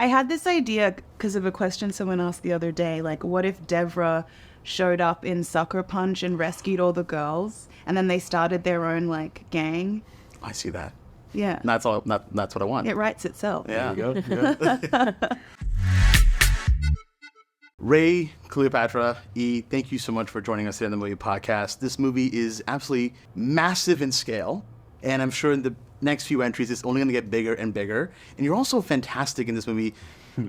I had this idea because of a question someone asked the other day, like, what if Devra showed up in Sucker Punch and rescued all the girls, and then they started their own, like, gang? I see that. Yeah. That's what I want. It writes itself. Yeah. There you go. Yeah. Ray, Cleopatra, E, thank you so much for joining us here on the Movie Podcast. This movie is absolutely massive in scale, and I'm sure in the next few entries it's only going to get bigger and bigger. And you're also fantastic in this movie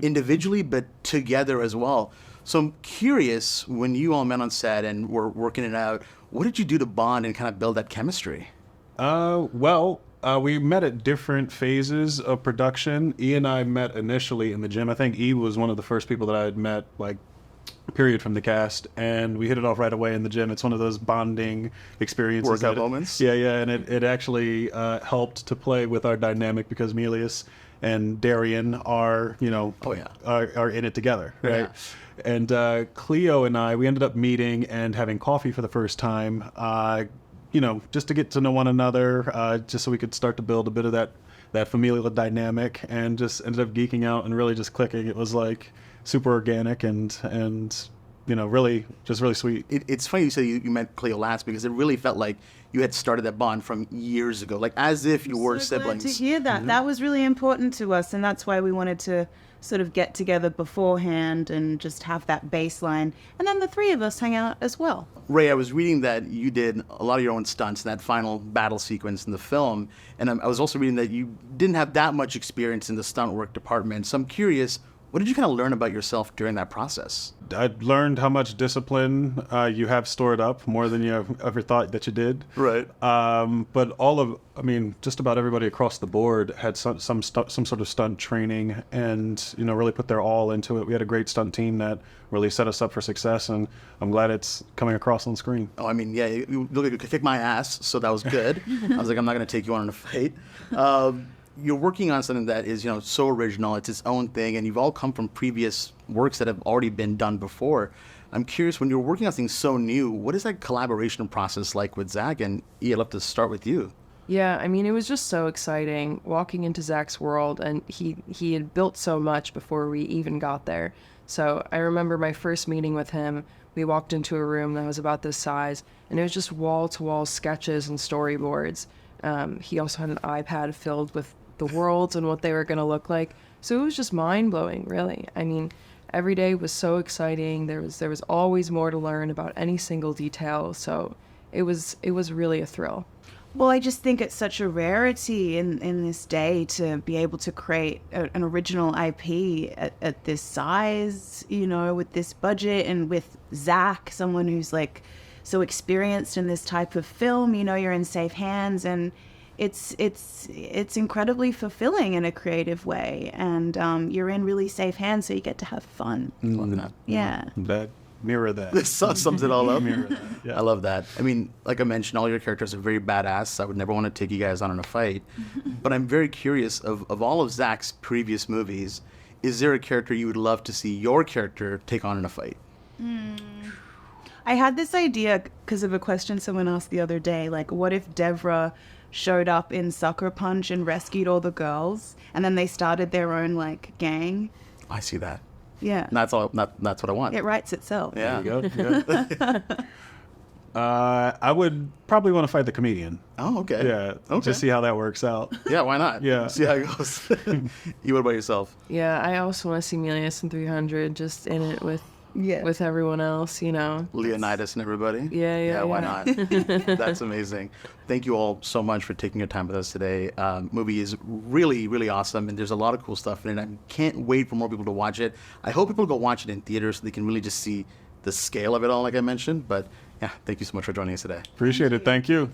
individually, but together as well. So I'm curious, when you all met on set and were working it out, what did you do to bond and kind of build that chemistry? We met at different phases of production. E and I met initially in the gym. I think E was one of the first people that I had met, like, period, from the cast, and we hit it off right away in the gym. It's one of those bonding experiences. Workout moments? Yeah, and it actually helped to play with our dynamic because Melius and Darian are, are in it together, right? Yeah. And Cleo and I, we ended up meeting and having coffee for the first time, just to get to know one another, just so we could start to build a bit of that familial dynamic, and just ended up geeking out and really just clicking. It was like super organic and really sweet. It's funny you say you met Cleo last, because it really felt like you had started that bond from years ago, like as if you were siblings. Glad to hear that. Mm-hmm. That was really important to us, and that's why we wanted to sort of get together beforehand and just have that baseline, and then the three of us hang out as well. Ray, I was reading that you did a lot of your own stunts in that final battle sequence in the film, and I was also reading that you didn't have that much experience in the stunt work department. So I'm curious, what did you kind of learn about yourself during that process? I learned how much discipline you have stored up, more than you ever thought that you did. Right. But just about everybody across the board had some sort of stunt training, and really put their all into it. We had a great stunt team that really set us up for success, and I'm glad it's coming across on screen. Oh, I mean, yeah, you kicked my ass, so that was good. I was like, I'm not going to take you on in a fight. You're working on something that is, so original. It's its own thing, and you've all come from previous works that have already been done before. I'm curious, when you're working on things so new, what is that collaboration process like with Zack? And E, I'd love to start with you. Yeah, I mean, it was just so exciting walking into Zack's world, and he had built so much before we even got there. So I remember my first meeting with him. We walked into a room that was about this size, and it was just wall-to-wall sketches and storyboards. He also had an iPad filled with the worlds and what they were going to look like. So it was just mind-blowing, really. I mean, every day was so exciting. There was always more to learn about any single detail. So it was really a thrill. Well, I just think it's such a rarity in this day to be able to create an original IP at this size, with this budget, and with Zack, someone who's like so experienced in this type of film. You're in safe hands, and it's incredibly fulfilling in a creative way, and you're in really safe hands, so you get to have fun. Love that. Yeah. Mirror that. This sums it all up. Mirror that. Yeah. I love that. I mean, like I mentioned, all your characters are very badass. I would never want to take you guys on in a fight. But I'm very curious, of all of Zack's previous movies, is there a character you would love to see your character take on in a fight? I had this idea because of a question someone asked the other day, like, what if Devra showed up in Sucker Punch and rescued all the girls, and then they started their own, like, gang? I see that. Yeah. That's what I want. It writes itself. Yeah. There you go. Yeah. I would probably want to fight the comedian. Oh, okay. Yeah. Okay. Just see how that works out. Yeah, why not? Yeah. See how it goes. You, what about yourself? Yeah, I also want to see Melius in 300, just in it with everyone else, Leonidas and everybody? Yeah, why not? That's amazing. Thank you all so much for taking your time with us today. Movie is really, really awesome, and there's a lot of cool stuff in it. I can't wait for more people to watch it. I hope people go watch it in theaters so they can really just see the scale of it all, like I mentioned. But yeah, thank you so much for joining us today. Appreciate it. Thank you.